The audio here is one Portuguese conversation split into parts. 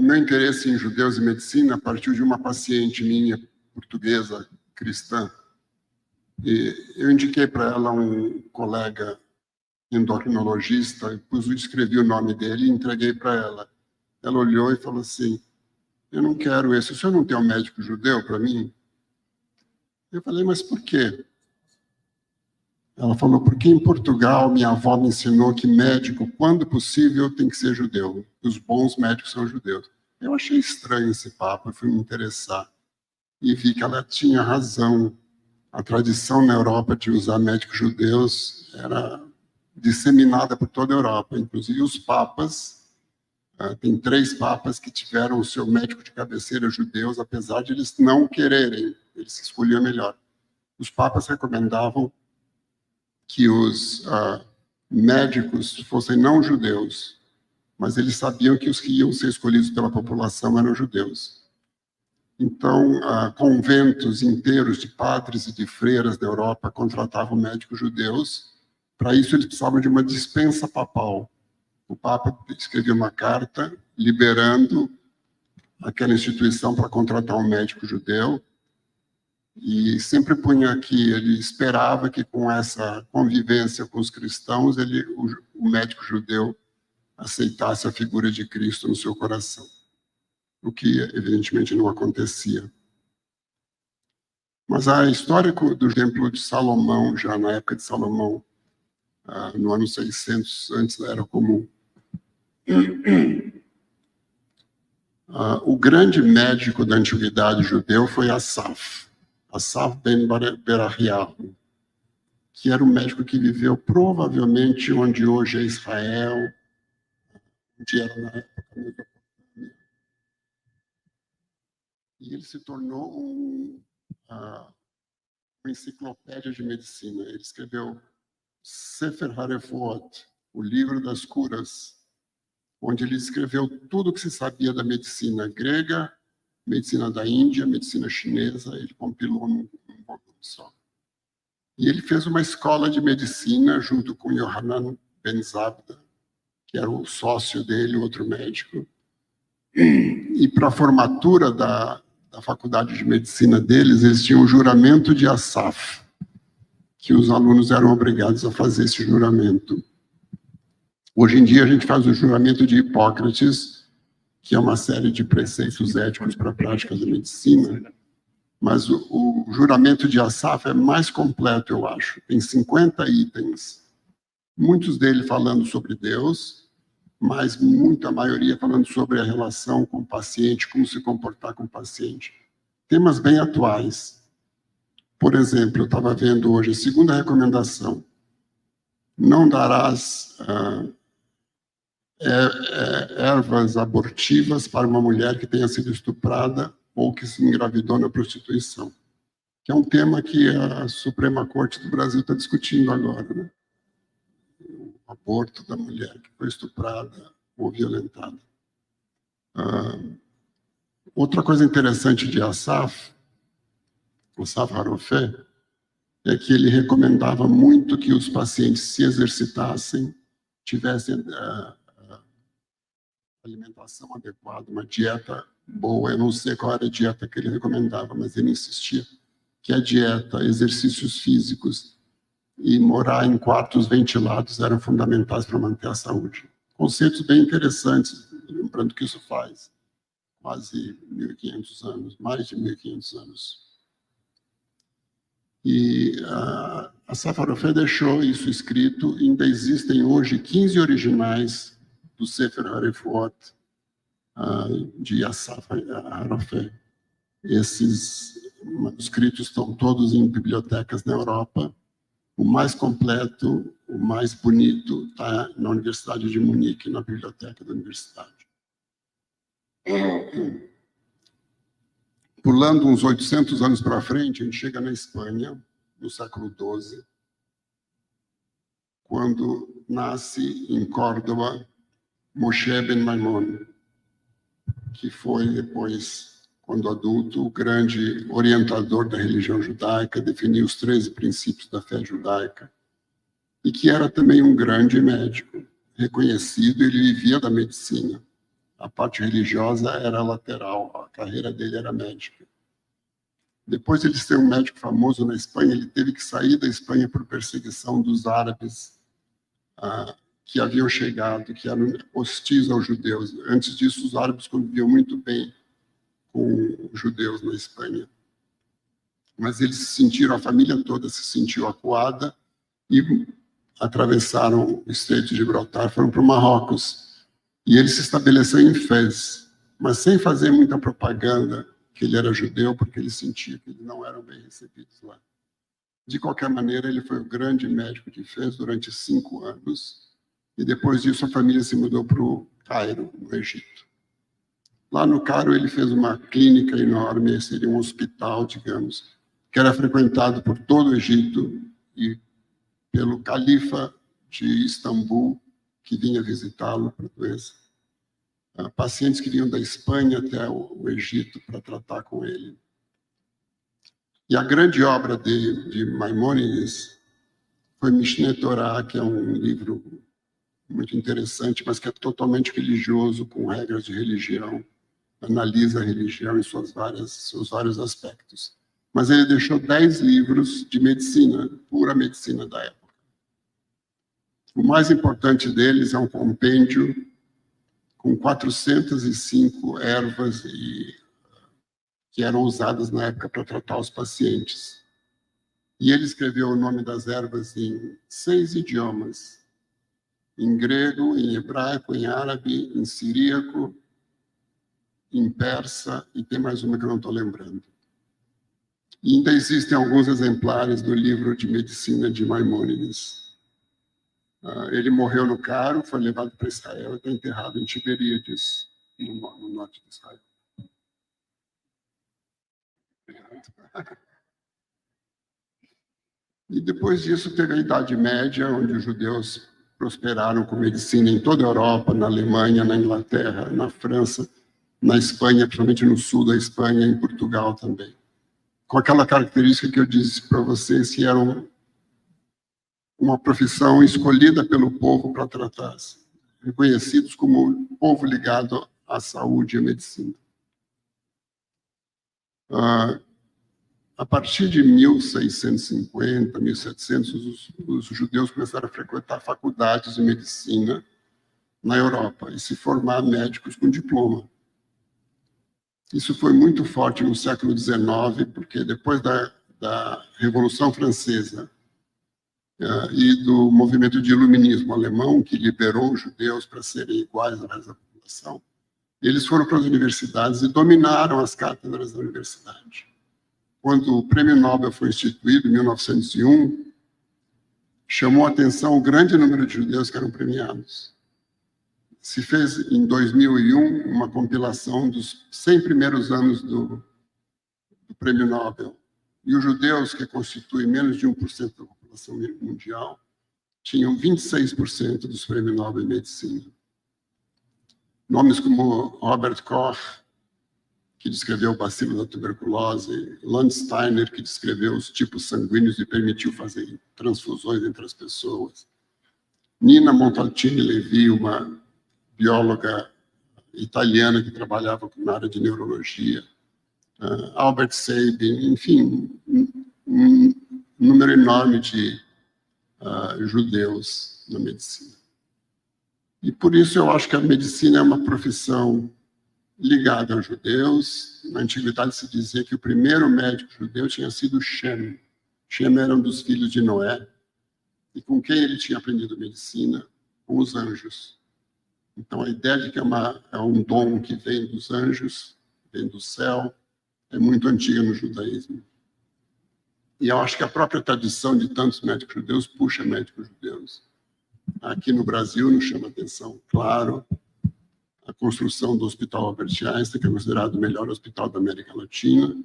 meu interesse em judeus e medicina partiu de uma paciente minha, portuguesa, cristã. E eu indiquei para ela um colega endocrinologista, escrevi o nome dele e entreguei para ela. Ela olhou e falou assim, eu não quero esse, o senhor não tem um médico judeu para mim? Eu falei, mas por quê? Ela falou, porque em Portugal minha avó me ensinou que médico, quando possível, tem que ser judeu. Os bons médicos são judeus. Eu achei estranho esse papo, fui me interessar. E vi que ela tinha razão. A tradição na Europa de usar médicos judeus era disseminada por toda a Europa, inclusive os papas. Tem 3 papas que tiveram o seu médico de cabeceira judeus, apesar de eles não quererem, eles escolhiam melhor. Os papas recomendavam que os médicos fossem não judeus, mas eles sabiam que os que iam ser escolhidos pela população eram judeus. Então, conventos inteiros de padres e de freiras da Europa contratavam médicos judeus. Para isso, eles precisavam de uma dispensa papal. O Papa escrevia uma carta liberando aquela instituição para contratar um médico judeu e sempre punha que ele esperava que com essa convivência com os cristãos, o médico judeu aceitasse a figura de Cristo no seu coração, o que evidentemente não acontecia. Mas a história do Templo de Salomão, já na época de Salomão, no ano 600, antes era comum. O grande médico da antiguidade judeu foi Asaf ben Berahiahu, que era um médico que viveu provavelmente onde hoje é Israel, onde era na época Mesopotâmia. E ele se tornou uma enciclopédia de medicina. Ele escreveu Sefer HaRefuot, o livro das curas, onde ele escreveu tudo o que se sabia da medicina grega, medicina da Índia, medicina chinesa, ele compilou num volume só. E ele fez uma escola de medicina junto com Yohanan Ben Zabda, que era o sócio dele, outro médico. E para a formatura da faculdade de medicina deles, eles tinham o juramento de Asaf, que os alunos eram obrigados a fazer esse juramento. Hoje em dia, a gente faz o juramento de Hipócrates, que é uma série de preceitos éticos para a prática da medicina, mas o juramento de Asaf é mais completo, eu acho. Tem 50 itens, muitos deles falando sobre Deus, mas a maioria falando sobre a relação com o paciente, como se comportar com o paciente. Temas bem atuais. Por exemplo, eu estava vendo hoje a segunda recomendação. Não darás ervas abortivas para uma mulher que tenha sido estuprada ou que se engravidou na prostituição, que é um tema que a Suprema Corte do Brasil está discutindo agora, né? O aborto da mulher que foi estuprada ou violentada. Outra coisa interessante de Asaf Harofé, é que ele recomendava muito que os pacientes se exercitassem, tivessem alimentação adequada, uma dieta boa. Eu não sei qual era a dieta que ele recomendava, mas ele insistia que a dieta, exercícios físicos e morar em quartos ventilados eram fundamentais para manter a saúde. Conceitos bem interessantes, lembrando que isso faz quase 1.500 anos, mais de 1.500 anos. E a Safarofé deixou isso escrito, ainda existem hoje 15 originais do Sefer HaRefuot, de Asaf Harofé. Esses manuscritos estão todos em bibliotecas na Europa. O mais completo, o mais bonito, está na Universidade de Munique, na biblioteca da universidade. Pulando uns 800 anos para frente, a gente chega na Espanha, no século XII, quando nasce em Córdoba Moshe Ben Maimon, que foi depois, quando adulto, o grande orientador da religião judaica, definiu os 13 princípios da fé judaica, e que era também um grande médico, reconhecido, ele vivia da medicina. A parte religiosa era lateral, a carreira dele era médica. Depois de ele ser um médico famoso na Espanha, ele teve que sair da Espanha por perseguição dos árabes que haviam chegado, que eram hostis aos judeus. Antes disso, os árabes conviviam muito bem com os judeus na Espanha. Mas eles se sentiram, a família toda se sentiu acuada e atravessaram o Estreito de Gibraltar, foram para o Marrocos. E ele se estabeleceu em Fez, mas sem fazer muita propaganda que ele era judeu, porque ele sentia que eles não eram bem recebidos lá. De qualquer maneira, ele foi o grande médico de Fez durante 5 anos, e depois disso a família se mudou para o Cairo, no Egito. Lá no Cairo ele fez uma clínica enorme, seria um hospital, digamos, que era frequentado por todo o Egito e pelo califa de Istambul, que vinha visitá-lo para a doença. Pacientes que vinham da Espanha até o Egito para tratar com ele. E a grande obra de Maimônides foi Mishneh Torah, que é um livro muito interessante, mas que é totalmente religioso, com regras de religião, analisa a religião em seus vários aspectos. Mas ele deixou 10 livros de medicina, pura medicina da época. O mais importante deles é um compêndio com 405 ervas que eram usadas na época para tratar os pacientes. E ele escreveu o nome das ervas em 6 idiomas: em grego, em hebraico, em árabe, em siríaco, em persa, e tem mais uma que eu não estou lembrando. E ainda existem alguns exemplares do livro de medicina de Maimônides. Ele morreu no Cairo, foi levado para Israel e está enterrado em Tiberíades, no norte de Israel. E depois disso teve a Idade Média, onde os judeus prosperaram com medicina em toda a Europa, na Alemanha, na Inglaterra, na França, na Espanha, principalmente no sul da Espanha, em Portugal também. Com aquela característica que eu disse para vocês, que eram uma profissão escolhida pelo povo para tratar, reconhecidos como um povo ligado à saúde e à medicina. A partir de 1650, 1700, os judeus começaram a frequentar faculdades de medicina na Europa e se formar médicos com diploma. Isso foi muito forte no século XIX, porque depois da Revolução Francesa e do movimento de iluminismo alemão, que liberou os judeus para serem iguais ao resto da população, eles foram para as universidades e dominaram as cátedras da universidade. Quando o Prêmio Nobel foi instituído, em 1901, chamou a atenção o grande número de judeus que eram premiados. Se fez, em 2001, uma compilação dos 100 primeiros anos do Prêmio Nobel. E os judeus, que constituem menos de 1% da população mundial, tinham 26% dos Prêmios Nobel em Medicina. Nomes como Robert Koch, que descreveu o bacilo da tuberculose, Landsteiner, que descreveu os tipos sanguíneos e permitiu fazer transfusões entre as pessoas, Nina Montalcini-Levi, uma bióloga italiana que trabalhava na área de neurologia, Albert Sabin, enfim, um número enorme de judeus na medicina. E por isso eu acho que a medicina é uma profissão ligada aos judeus. Na antiguidade se dizia que o primeiro médico judeu tinha sido Shem. Shem era um dos filhos de Noé, e com quem ele tinha aprendido medicina? Com os anjos. Então a ideia de que é um dom que vem dos anjos, vem do céu, é muito antiga no judaísmo. E eu acho que a própria tradição de tantos médicos judeus puxa médicos judeus. Aqui no Brasil nos chama atenção, claro, a construção do Hospital Albert Einstein, que é considerado o melhor hospital da América Latina,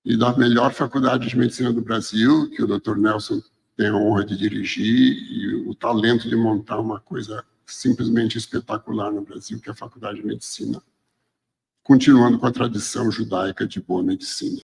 e da melhor faculdade de medicina do Brasil, que o Dr. Nelson tem a honra de dirigir, e o talento de montar uma coisa simplesmente espetacular no Brasil, que é a Faculdade de Medicina, continuando com a tradição judaica de boa medicina.